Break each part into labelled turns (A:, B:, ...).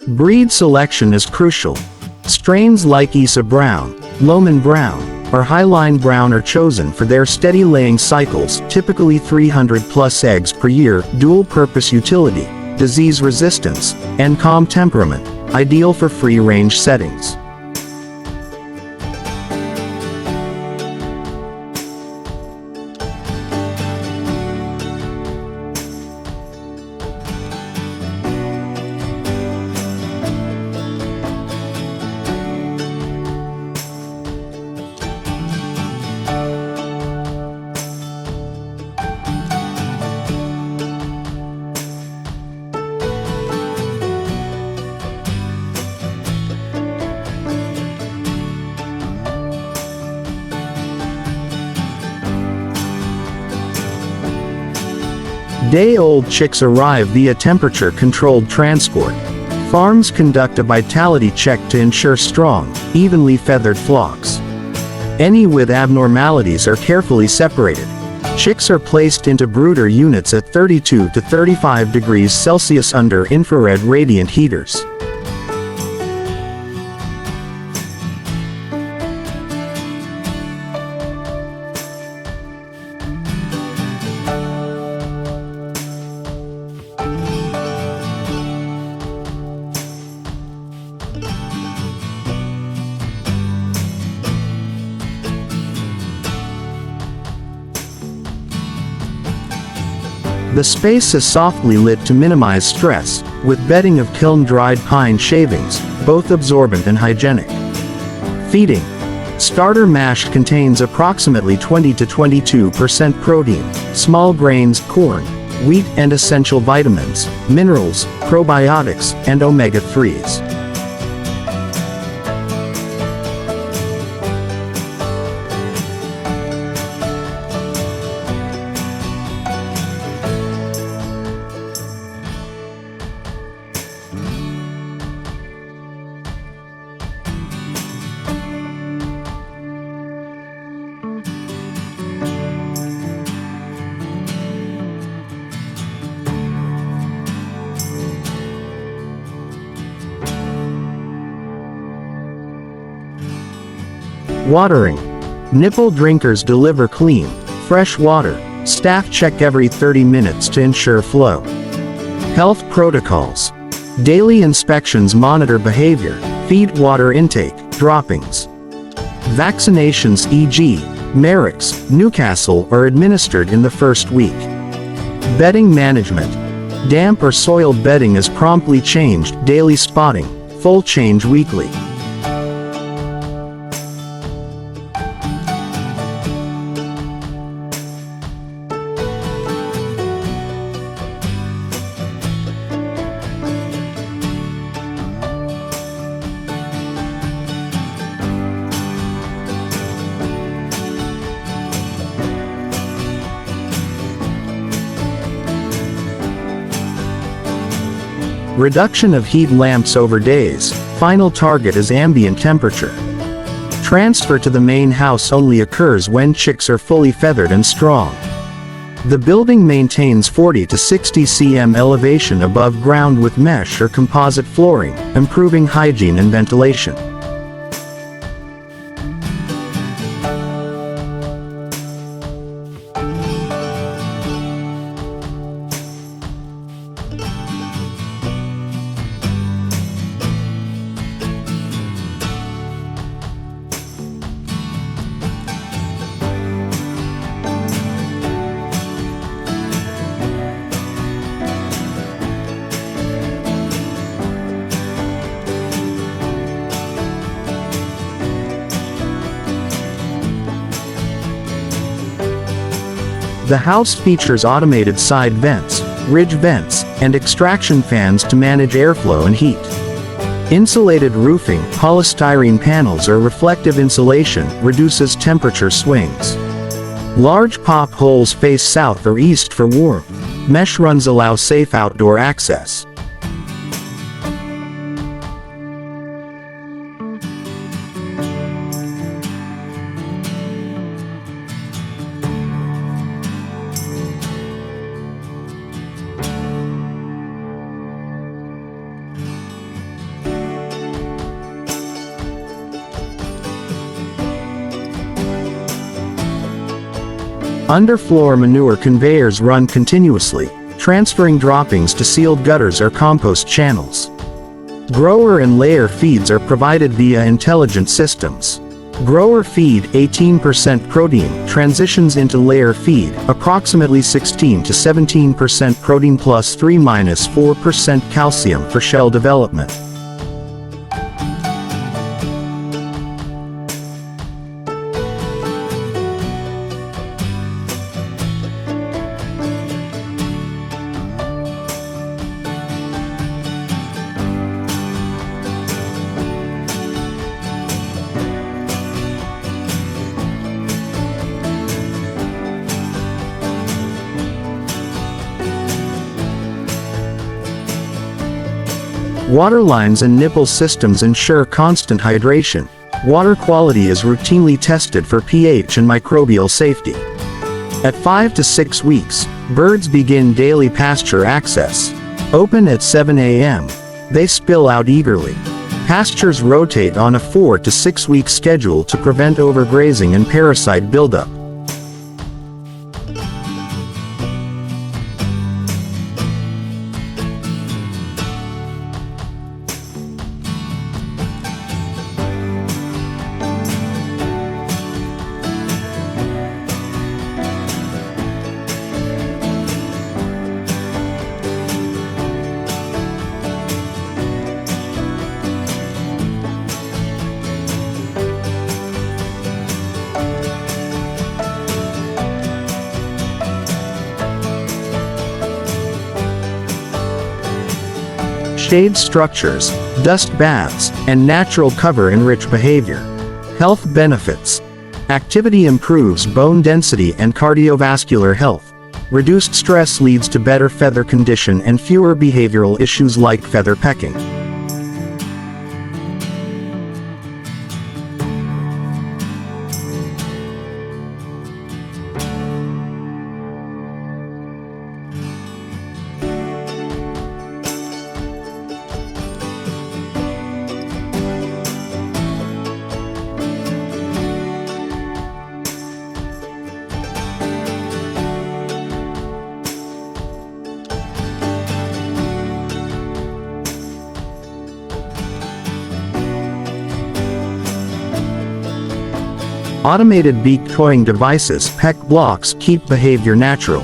A: Breed selection is crucial. Strains like Isa Brown, Lohman Brown, or Highline Brown are chosen for their steady laying cycles, typically 300+ eggs per year, dual-purpose utility, disease resistance, and calm temperament, ideal for free-range settings. Day-old chicks arrive via temperature-controlled transport. Farms conduct a vitality check to ensure strong, evenly feathered flocks. Any with abnormalities are carefully separated. Chicks are placed into brooder units at 32 to 35 degrees Celsius under infrared radiant heaters. The space is softly lit to minimize stress, with bedding of kiln-dried pine shavings, both absorbent and hygienic. Feeding. Starter mash contains approximately 20 to 22% protein, small grains, corn, wheat and essential vitamins, minerals, probiotics, and omega-3s. Watering. Nipple drinkers deliver clean, fresh water. Staff check every 30 minutes to ensure flow. Health protocols. Daily inspections monitor behavior, feed water intake, droppings. Vaccinations e.g., Merrick's, Newcastle are administered in the first week. Bedding management. Damp or soiled bedding is promptly changed, daily spotting, full change weekly. Reduction of heat lamps over days. Final target is ambient temperature. Transfer to the main house only occurs when chicks are fully feathered and strong. The building maintains 40 to 60 cm elevation above ground with mesh or composite flooring, improving hygiene and ventilation. The house features automated side vents, ridge vents, and extraction fans to manage airflow and heat. Insulated roofing, polystyrene panels or reflective insulation reduces temperature swings. Large pop holes face south or east for warmth. Mesh runs allow safe outdoor access. Underfloor manure conveyors run continuously, transferring droppings to sealed gutters or compost channels. Grower and layer feeds are provided via intelligent systems. Grower feed 18% protein transitions into layer feed, approximately 16 to 17% protein plus 3–4% calcium for shell development. Water lines and nipple systems ensure constant hydration. Water quality is routinely tested for pH and microbial safety. At 5 to 6 weeks, birds begin daily pasture access. Open at 7 a.m. They spill out eagerly. Pastures rotate on a 4 to 6 week schedule to prevent overgrazing and parasite buildup. Shade structures, dust baths, and natural cover enrich behavior. Health benefits. Activity improves bone density and cardiovascular health. Reduced stress leads to better feather condition and fewer behavioral issues like feather pecking. Automated beak toying devices peck blocks keep behavior natural.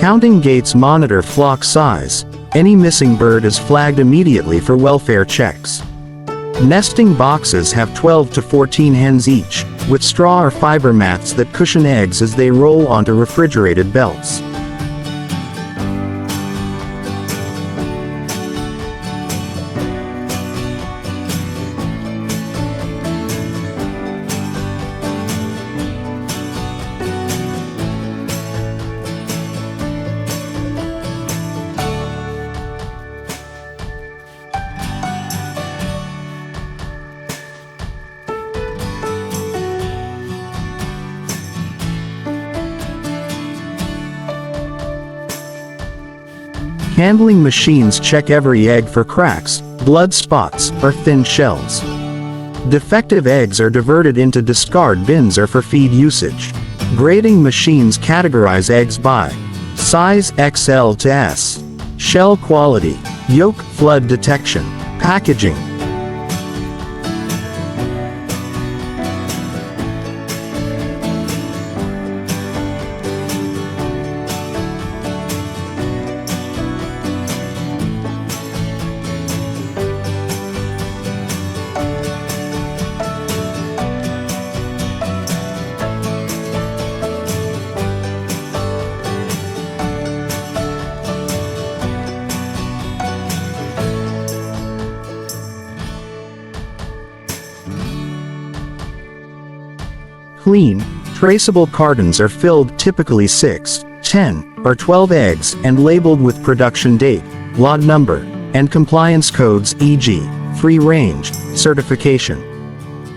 A: Counting gates monitor flock size. Any missing bird is flagged immediately for welfare checks. Nesting boxes have 12 to 14 hens each, with straw or fiber mats that cushion eggs as they roll onto refrigerated belts. Handling machines check every egg for cracks, blood spots, or thin shells. Defective eggs are diverted into discard bins or for feed usage. Grading machines categorize eggs by size XL to S, shell quality, yolk flood detection, packaging. Clean, traceable cartons are filled typically 6, 10, or 12 eggs and labeled with production date, lot number, and compliance codes e.g., free range, certification.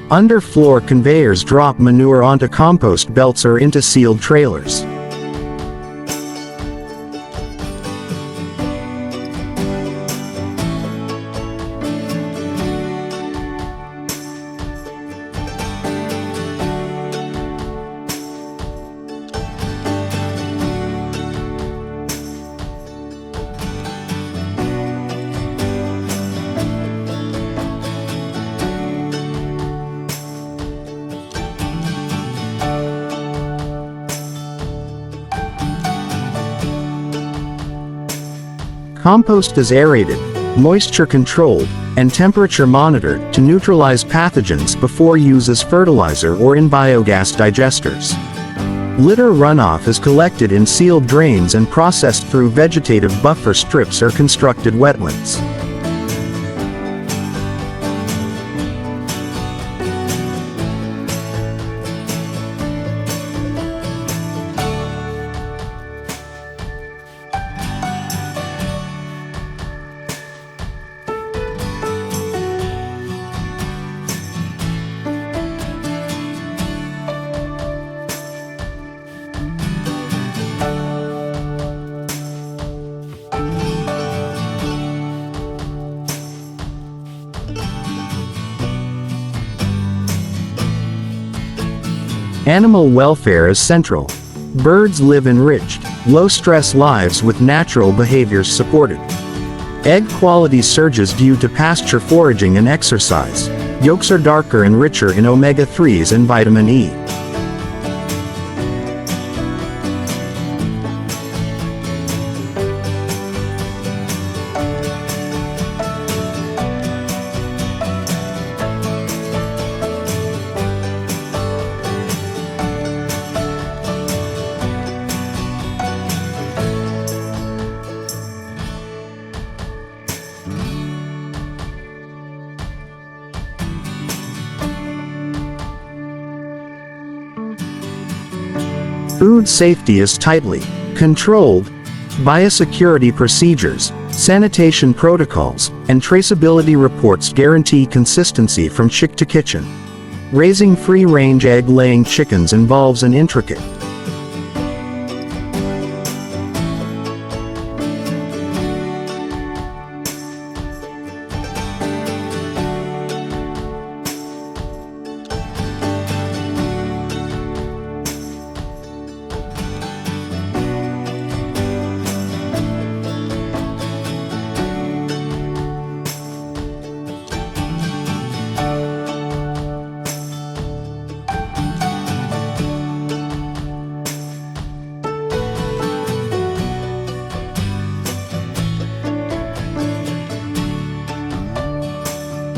A: Underfloor conveyors drop manure onto compost belts or into sealed trailers. Compost is aerated, moisture controlled, and temperature monitored to neutralize pathogens before use as fertilizer or in biogas digesters. Litter runoff is collected in sealed drains and processed through vegetative buffer strips or constructed wetlands. Animal welfare is central. Birds live enriched, low-stress lives with natural behaviors supported. Egg quality surges due to pasture foraging and exercise. Yolks are darker and richer in omega-3s and vitamin E. Food safety is tightly controlled. Biosecurity procedures, sanitation protocols, and traceability reports guarantee consistency from chick to kitchen. Raising free-range egg-laying chickens involves an intricate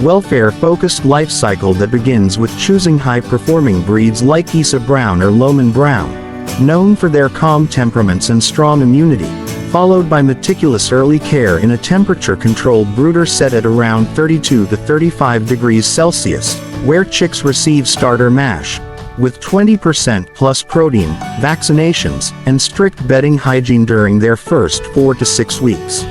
A: welfare-focused life cycle that begins with choosing high-performing breeds like Isa Brown or Lohman Brown, known for their calm temperaments and strong immunity, followed by meticulous early care in a temperature-controlled brooder set at around 32 to 35 degrees Celsius, where chicks receive starter mash, with 20% plus protein, vaccinations, and strict bedding hygiene during their first 4 to 6 weeks.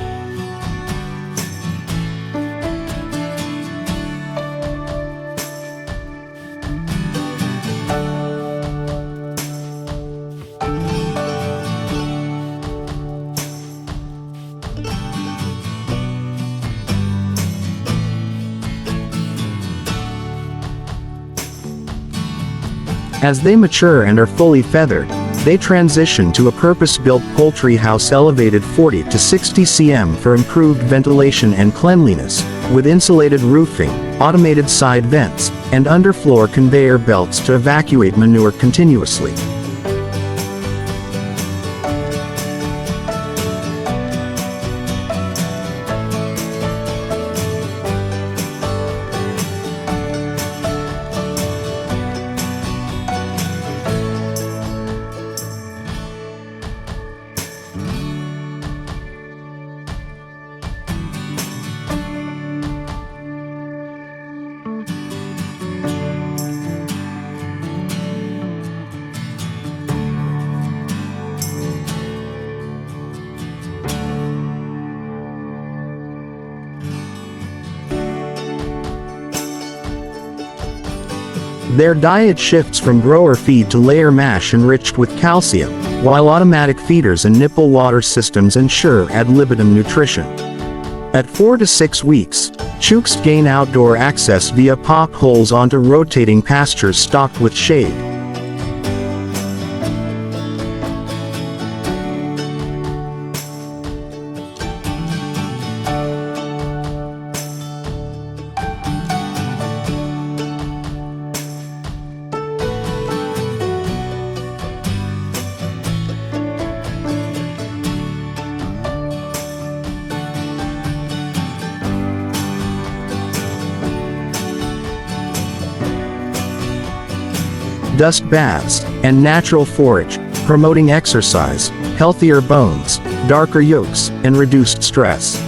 A: As they mature and are fully feathered, they transition to a purpose-built poultry house elevated 40 to 60 cm for improved ventilation and cleanliness, with insulated roofing, automated side vents, and underfloor conveyor belts to evacuate manure continuously. Their diet shifts from grower feed to layer mash enriched with calcium, while automatic feeders and nipple water systems ensure ad libitum nutrition. At 4 to 6 weeks, chooks gain outdoor access via pop holes onto rotating pastures stocked with shade. dust baths, and natural forage, promoting exercise, healthier bones, darker yolks, and reduced stress.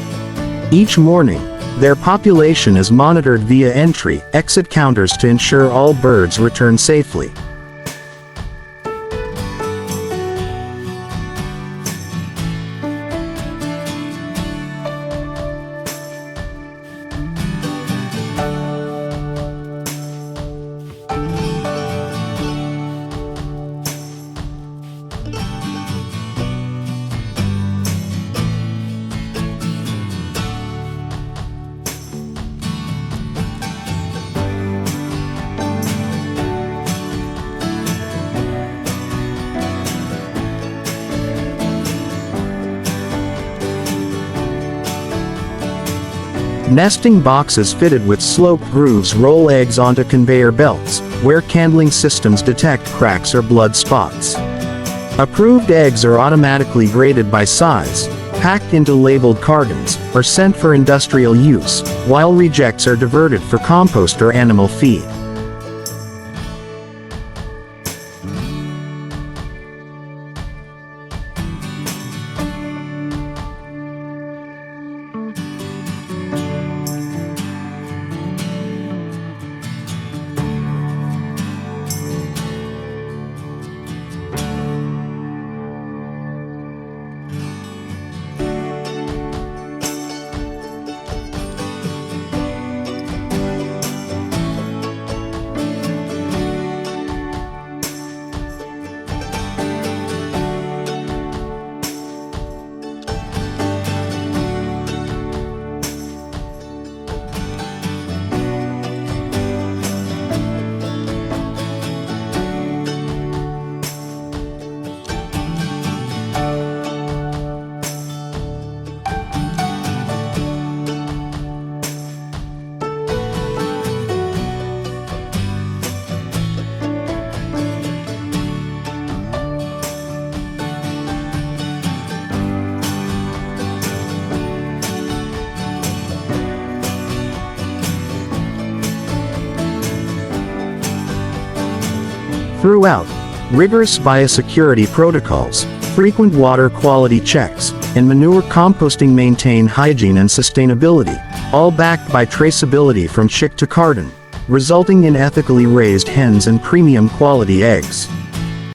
A: Each morning, their population is monitored via entry-exit counters to ensure all birds return safely. Nesting boxes fitted with sloped grooves roll eggs onto conveyor belts, where candling systems detect cracks or blood spots. Approved eggs are automatically graded by size, packed into labeled cartons, or sent for industrial use, while rejects are diverted for compost or animal feed. Throughout, rigorous biosecurity protocols, frequent water quality checks, and manure composting maintain hygiene and sustainability, all backed by traceability from chick to carton, resulting in ethically raised hens and premium quality eggs.